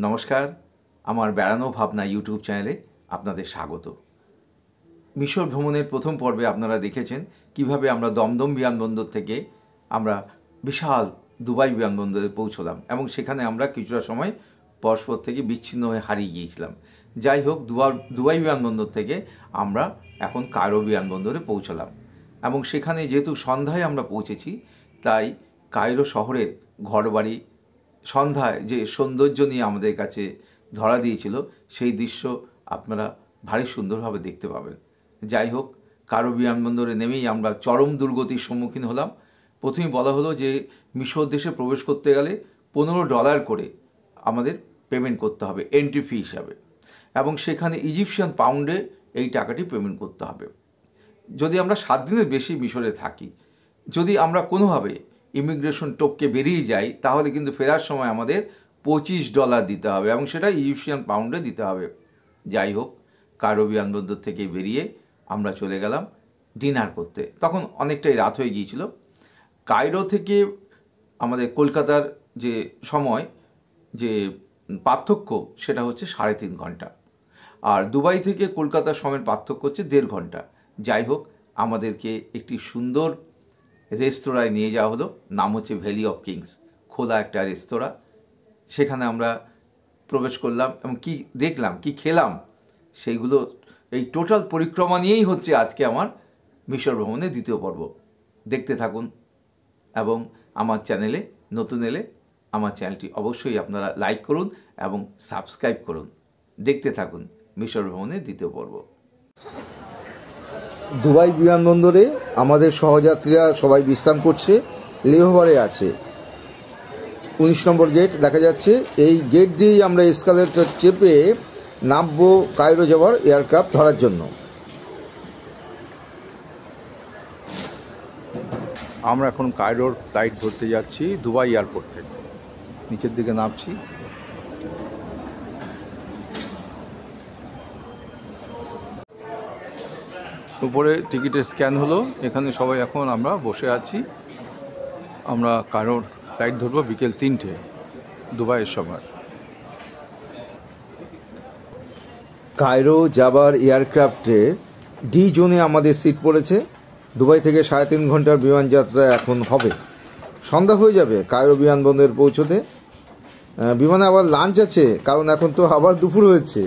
নমস্কার, আমার বেড়ানো ভাবনা ইউটিউব চ্যানেলে আপনাদের স্বাগত। মিশর ভ্রমণের প্রথম পর্বে আপনারা দেখেছেন কিভাবে আমরা দমদম বিমানবন্দর থেকে আমরা বিশাল দুবাই বিমানবন্দরে পৌঁছলাম এবং সেখানে আমরা কিছুটা সময় পরস্পর থেকে বিচ্ছিন্ন হয়ে হারিয়ে গিয়েছিলাম। যাই হোক, দুবাই বিমানবন্দর থেকে আমরা এখন কায়রো বিমানবন্দরে পৌঁছলাম এবং সেখানে যেহেতু সন্ধ্যায় আমরা পৌঁছেছি, তাই কায়রো শহরের ঘরবাড়ি সন্ধ্যায় যে সৌন্দর্য নিয়ে আমাদের কাছে ধরা দিয়েছিল, সেই দৃশ্য আপনারা ভারী সুন্দরভাবে দেখতে পাবেন। যাই হোক, কায়রো বিমানবন্দরে নেমেই আমরা চরম দুর্গতির সম্মুখীন হলাম। প্রথমেই বলা হলো যে মিশর দেশে প্রবেশ করতে গেলে $15 করে আমাদের পেমেন্ট করতে হবে এন্ট্রি ফি হিসাবে, এবং সেখানে ইজিপশিয়ান পাউন্ডে এই টাকাটি পেমেন্ট করতে হবে। যদি আমরা 7 দিনের বেশি মিশরে থাকি, যদি আমরা কোনোভাবে ইমিগ্রেশন টপকে বেরিয়ে যাই, তাহলে কিন্তু ফেরার সময় আমাদের $25 দিতে হবে এবং সেটা ইজিপশিয়ান পাউন্ডে দিতে হবে। যাই হোক, কায়রো বিমানবন্দর থেকে বেরিয়ে আমরা চলে গেলাম ডিনার করতে। তখন অনেকটাই রাত হয়ে গিয়েছিল। কায়রো থেকে আমাদের কলকাতার যে সময়, যে পার্থক্য, সেটা হচ্ছে 3.5 ঘন্টা, আর দুবাই থেকে কলকাতার সময়ের পার্থক্য হচ্ছে 1.5 ঘন্টা। যাই হোক, আমাদেরকে একটি সুন্দর রেস্তোরাঁয় নিয়ে যাওয়া হলো, নাম হচ্ছে ভ্যালি অফ কিংস, খোলা একটা রেস্তোরাঁ। সেখানে আমরা প্রবেশ করলাম এবং কি দেখলাম, কি খেলাম, সেইগুলো এই টোটাল পরিক্রমা নিয়েই হচ্ছে আজকে আমার মিশর ভ্রমণের দ্বিতীয় পর্ব। দেখতে থাকুন এবং আমার চ্যানেলে নতুন এলে আমার চ্যানেলটি অবশ্যই আপনারা লাইক করুন এবং সাবস্ক্রাইব করুন। দেখতে থাকুন মিশর ভ্রমণের দ্বিতীয় পর্ব। দুবাই বিমানবন্দরে আমাদের সহযাত্রীরা সবাই বিশ্রাম করছে, লেওভারে আছে। 19 নম্বর গেট দেখা যাচ্ছে। এই গেট দিয়েই আমরা এসকালেটর চেপে নামবো কায়রো যাওয়ার এয়ারক্রাফট ধরার জন্য। আমরা এখন কায়রোর ফ্লাইট ধরতে যাচ্ছি দুবাই এয়ারপোর্ট থেকে। নিচের দিকে নামছি। উপরে টিকিটের স্ক্যান হলো, এখানে সবাই এখন আমরা বসে আছি। আমরা কায়রোর ফ্লাইট ধরবো বিকেল 3টে দুবাইয়ের সময়। কায়রো যাবার এয়ারক্রাফটের ডি জোনে আমাদের সিট পড়েছে। দুবাই থেকে 3.5 ঘন্টার বিমান যাত্রা এখন হবে। সন্ধ্যা হয়ে যাবে কায়রো বিমানবন্দরে পৌঁছতে। বিমানে আবার লাঞ্চ আছে, কারণ এখন তো আবার দুপুর হয়েছে।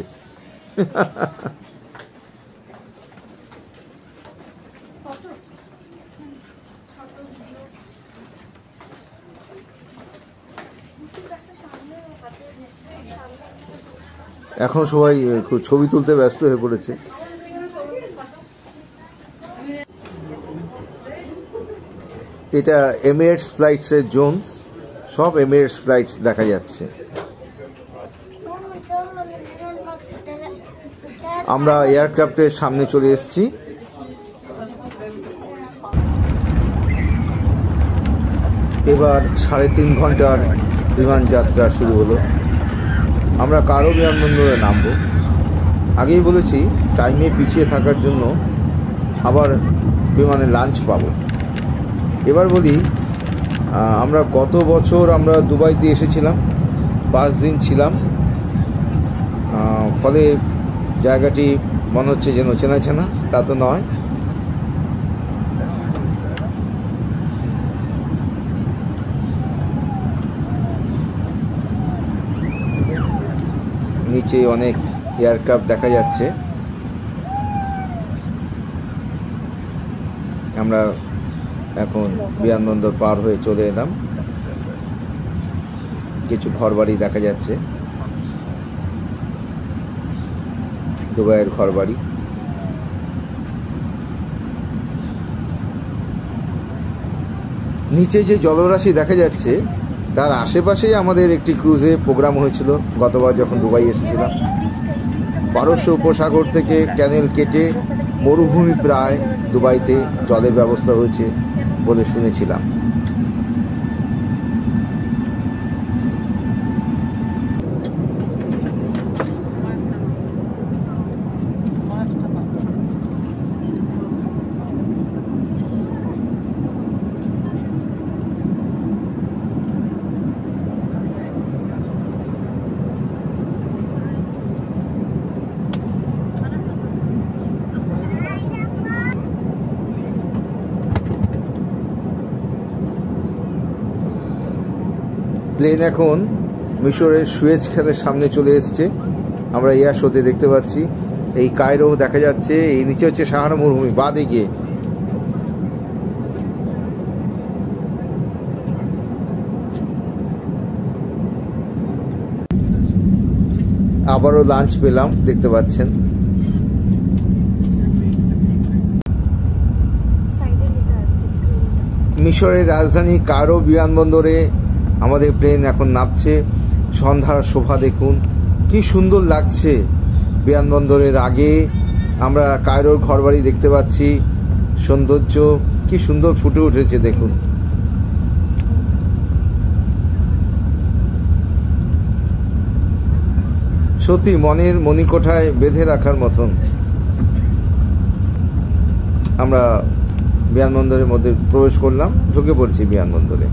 এখন সবাই ছবি তুলতে ব্যস্ত হয়ে পড়েছে। এটা এমিরেটস ফ্লাইটসের জোনস, সব এমিরেটস ফ্লাইটস দেখা যাচ্ছে। আমরা এয়ারক্রাফটের সামনে চলে এসেছি। এবার 3.5 ঘন্টার বিমান যাত্রা শুরু হলো। আমরা কায়রো বিমানবন্দরে নামবো। আগেই বলেছি টাইমে পিছিয়ে থাকার জন্য আবার বিমানে লাঞ্চ পাবো। এবার বলি, আমরা গত বছর আমরা দুবাইতে এসেছিলাম, 5 দিন ছিলাম। ফলে জায়গাটি মনে হচ্ছে যেন চেনা চেনা, তা তো নয়। নিচে অনেক এয়ারক্রাফট দেখা যাচ্ছে। আমরা এখন বিমানবন্দর পার হয়ে চলে এলাম। কিছু ঘরবাড়ি দেখা যাচ্ছে, দুবাইয়ের ঘরবাড়ি। নিচে যে জলরাশি দেখা যাচ্ছে, তার আশেপাশেই আমাদের একটি ক্রুজে প্রোগ্রাম হয়েছিল গতবার যখন দুবাই এসেছিলাম। পারস্য উপসাগর থেকে ক্যানেল কেটে মরুভূমি প্রায় দুবাইতে জলের ব্যবস্থা হয়েছে বলে শুনেছিলাম। প্লেন এখন মিশরের সুয়েজ খালের সামনে চলে এসছে। আমরা এয়ার শোতে দেখতে পাচ্ছি। এই কায়রো দেখা যাচ্ছে, এই নিচে হচ্ছে সাহারা মরুভূমি বাঁ দিকে। আবারও লাঞ্চ পেলাম, দেখতে পাচ্ছেন। মিশরের রাজধানী কায়রো বিমানবন্দরে আমাদের প্লেন এখন নামছে। সন্ধ্যার শোভা দেখুন, কি সুন্দর লাগছে। বিমানবন্দরের আগে আমরা কায়রোর ঘরবাড়ি দেখতে পাচ্ছি, সৌন্দর্য কি সুন্দর ফুটে উঠেছে দেখুন। সত্যি মনের মণিকোঠায় বেঁধে রাখার মতন। আমরা বিমানবন্দরের মধ্যে প্রবেশ করলাম, ঢুকে পড়ছি বিমানবন্দরে।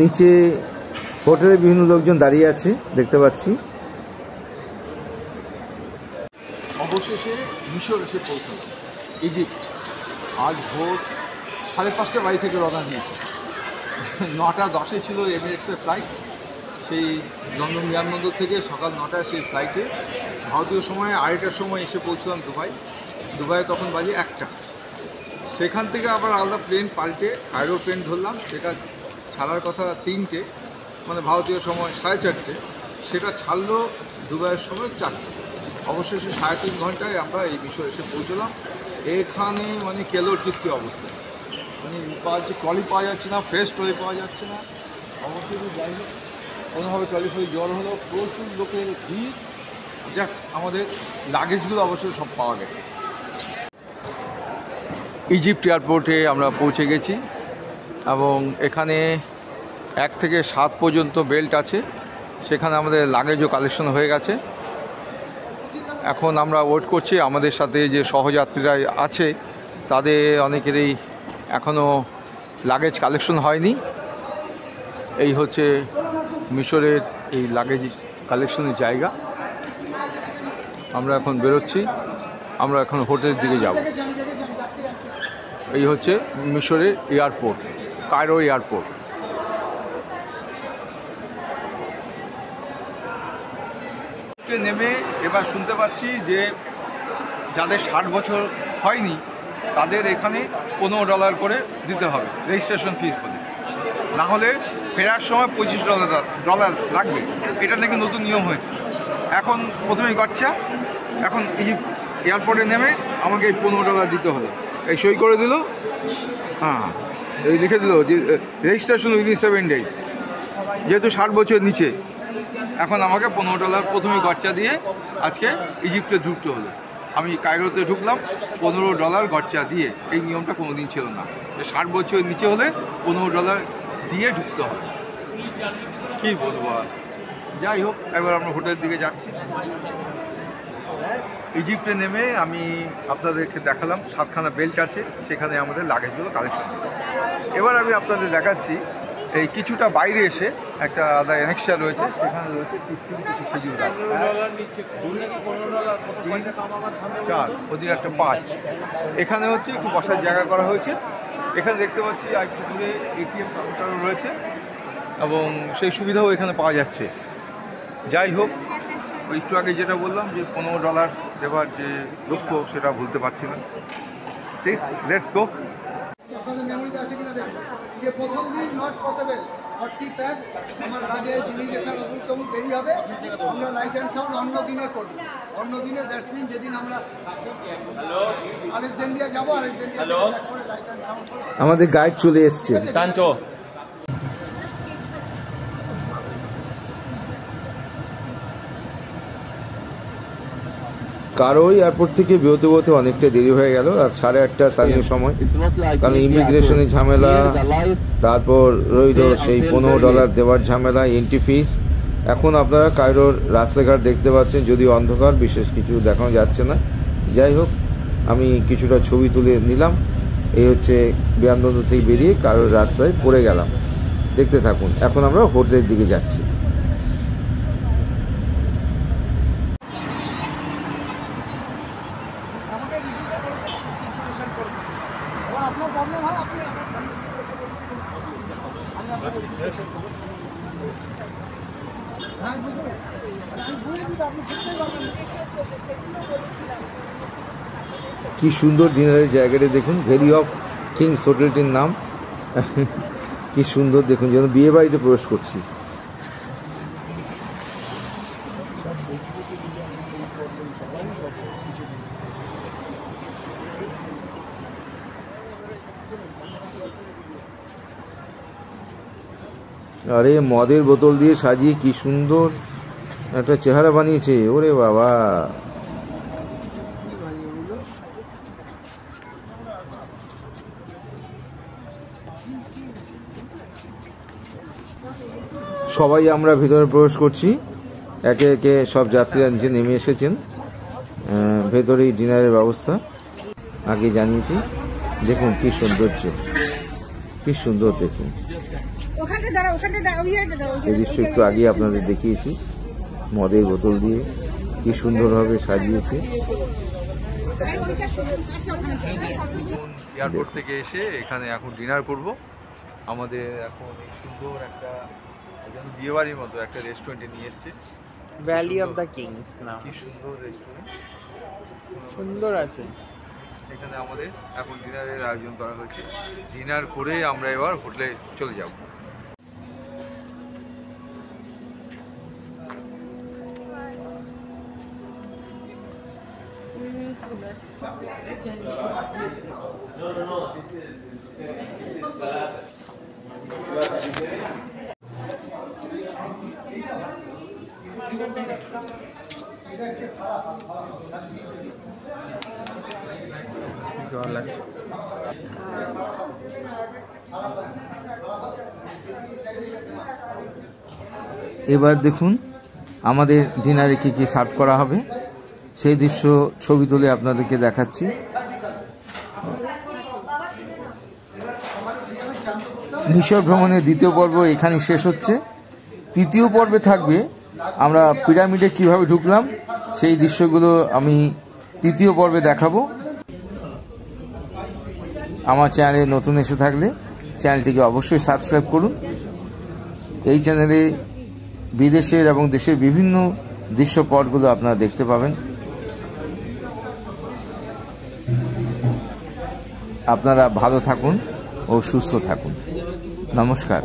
নিচে হোটেলে বিভিন্ন লোকজন দাঁড়িয়ে আছে, দেখতে পাচ্ছি। অবশেষে মিশর এসে পৌঁছালাম, ইজিপ্ট। আজ ভোর 5:30টার বাড়ি থেকে রওনা দিয়েছি। 9:10 ছিল এমিরেটসের ফ্লাইট। সেই লন্ডন বিমানবন্দর থেকে সকাল 9টায় সেই ফ্লাইটে ভারতীয় সময় 2:30টার সময় এসে পৌঁছলাম দুবাইয়ে তখন বাজে 1টা। সেখান থেকে আবার আলাদা প্লেন পাল্টে কায়রো প্লেন ধরলাম, যেটা ছাড়ার কথা 3টে, মানে ভারতীয় সময় 4:30, সেটা ছাড়লো দুবাইয়ের সময় 4টে। অবশেষে 3.5 ঘন্টায় আমরা এই মিশর এসে পৌঁছলাম। এখানে মানে কেলোর কীর্তি অবস্থা, মানে ট্রলি পাওয়া যাচ্ছে না, ফ্রেশ ট্রলি পাওয়া যাচ্ছে না। অবশ্যই যাই হোক, কোনোভাবে ট্রলি ফলি জল হলো, প্রচুর লোকের ভিড়। যাক, আমাদের লাগেজগুলো অবশ্যই সব পাওয়া গেছে। ইজিপ্ট এয়ারপোর্টে আমরা পৌঁছে গেছি এবং এখানে 1 থেকে 7 পর্যন্ত বেল্ট আছে। সেখানে আমাদের লাগেজও কালেকশন হয়ে গেছে। এখন আমরা ওয়েট করছি। আমাদের সাথে যে সহযাত্রীরা আছে তাদের অনেকেরই এখনও লাগেজ কালেকশন হয়নি। এই হচ্ছে মিশরের এই লাগেজ কালেকশনের জায়গা। আমরা এখন বেরোচ্ছি, আমরা এখন হোটেলের দিকে যাব। এই হচ্ছে মিশরের এয়ারপোর্ট, কায়রো এয়ারপোর্ট। নেমে এবার শুনতে পাচ্ছি যে যাদের 60 বছর হয়নি তাদের এখানে $15 করে দিতে হবে রেজিস্ট্রেশন ফিস বলে, না হলে ফেরার সময় $25 লাগবে। এটা নাকি নতুন নিয়ম হয়েছে। এখন প্রথমেই গচ্ছা, এখন ইজিপ্ট এয়ারপোর্টে নেমে আমাকে এই $15 দিতে হলো। এই সই করে দিল, হ্যাঁ, এই লিখে দিল যে রেজিস্ট্রেশন উইদিন 7 ডেজ। যেহেতু 60 বছর নিচে, এখন আমাকে $15 প্রথমেই গচ্চা দিয়ে আজকে ইজিপ্টে ঢুকতে হলো। আমি কায়রোতে ঢুকলাম $15 গচ্চা দিয়ে। এই নিয়মটা কোনো দিন ছিল না, যে 60 বছর নিচে হলে $15 দিয়ে ঢুকতে হবে। কী বলবো আর, যাই হোক, এবার আমরা হোটেলের দিকে যাচ্ছি। ইজিপ্টে নেমে আমি আপনাদেরকে দেখালাম 7খানা বেল্ট আছে, সেখানে আমাদের লাগেজগুলো কালেকশন। এবার আমি আপনাদের দেখাচ্ছি এই কিছুটা বাইরে এসে একটা আলাদা অ্যানেক্সচার রয়েছে, সেখানে রয়েছে কিছু খেজুর গাছ, 4, ওদিকে একটা 5। এখানে হচ্ছে একটু বসার জায়গা করা হয়েছে। এখানে দেখতে পাচ্ছি আর একটু দূরে এটিএম কাউন্টারও রয়েছে এবং সেই সুবিধাও এখানে পাওয়া যাচ্ছে। যাই হোক, ওই একটু আগে যেটা বললাম যে $15 দেওয়ার যে লক্ষ্য, সেটা ভুলতে পারছি না। ঠিক, লেটস গো। আপনাদের মেমোরিতে আছে কিনা দেখুন যে প্রথম দিন নট পসিবল, 40 প্যাক্স আমার লাগেজ ইমিগ্রেশন অমুক দেরি হবে। আমরা লাইট অ্যান্ড সাউন্ড অন্য দিনে করব। অন্য দিনে দ্যাটস মিন যেদিন আমরা আলেকজান্দ্রিয়া যাব, আলেকজান্দ্রিয়া করে লাইট অ্যান্ড সাউন্ড আমাদের গাইড চলে এসছে। সান্টো কারো এয়ারপোর্ট থেকে বেরোতে বেরোতে অনেকটা দেরি হয়ে গেল, আর 8:30 স্থানীয় সময়, কারণ ইমিগ্রেশনের ঝামেলা, তারপর রইল সেই $15 দেওয়ার ঝামেলা, এন্ট্রি ফিস। এখন আপনারা কায়রোর রাস্তাঘাট দেখতে পাচ্ছেন, যদিও অন্ধকার, বিশেষ কিছু দেখানো যাচ্ছে না। যাই হোক, আমি কিছুটা ছবি তুলে নিলাম। এই হচ্ছে বিমানবন্দর থেকে বেরিয়ে কায়রোর রাস্তায় পড়ে গেলাম, দেখতে থাকুন। এখন আমরা হোটেলের দিকে যাচ্ছি। আপনার প্রবলেম হয় আপনি আমার সামনে আমি আপনাকে হ্যাঁ বুঝুন, আমি বুঝে দিই, আপনি বুঝতেই পারবেন। কি সুন্দর ডিনারের জায়গাটা দেখুন, ভ্যালি অফ কিংস হোটেলটির নাম। কি সুন্দর দেখুন, যেন বিয়ে বাড়িতে প্রবেশ করছি। আরে মদের বোতল দিয়ে সাজিয়ে কি সুন্দর একটা চেহারা বানিয়েছে, ওরে বাবা। সবাই আমরা ভেতরে প্রবেশ করছি, একে একে সব যাত্রীরা নিচে নেমে এসেছেন। ভেতরেই ডিনারের ব্যবস্থা আগে জানিয়েছি। দেখুন কি সৌন্দর্য, কি সুন্দর দেখুন। এই দৃশ্য একটু আগে আপনাদের দেখিয়েছি, মদের বোতল দিয়ে কি সুন্দরভাবে সাজিয়েছে। এয়ারপোর্ট থেকে এসে এখানে এখন ডিনার করব। আমাদের এখন সুন্দর একটা বিয়ে বাড়ির মতো একটা রেস্টুরেন্টে নিয়ে এসছে, ভ্যালি অফ দ্য কিংস নাম। কি সুন্দর রেস্টুরেন্ট, সুন্দর আছে। এখানে আমাদের এখন ডিনারের আয়োজন করা হয়েছে। ডিনার করে আমরা এবার হোটেলে চলে যাব। জল আছে। এবার দেখুন আমাদের ডিনারে কি কি সার্ভ করা হবে, সেই দৃশ্য ছবি তুলে আপনাদেরকে দেখাচ্ছি। মিশর ভ্রমণের দ্বিতীয় পর্ব এখানে শেষ হচ্ছে। তৃতীয় পর্বে থাকবে আমরা পিরামিডে কিভাবে ঢুকলাম, সেই দৃশ্যগুলো আমি তৃতীয় পর্বে দেখাবো। আমার চ্যানেলে নতুন এসে থাকলে চ্যানেলটিকে অবশ্যই সাবস্ক্রাইব করুন। এই চ্যানেলে বিদেশের এবং দেশের বিভিন্ন দৃশ্যপটগুলো আপনারা দেখতে পাবেন। আপনারা ভালো থাকুন ও সুস্থ থাকুন। নমস্কার।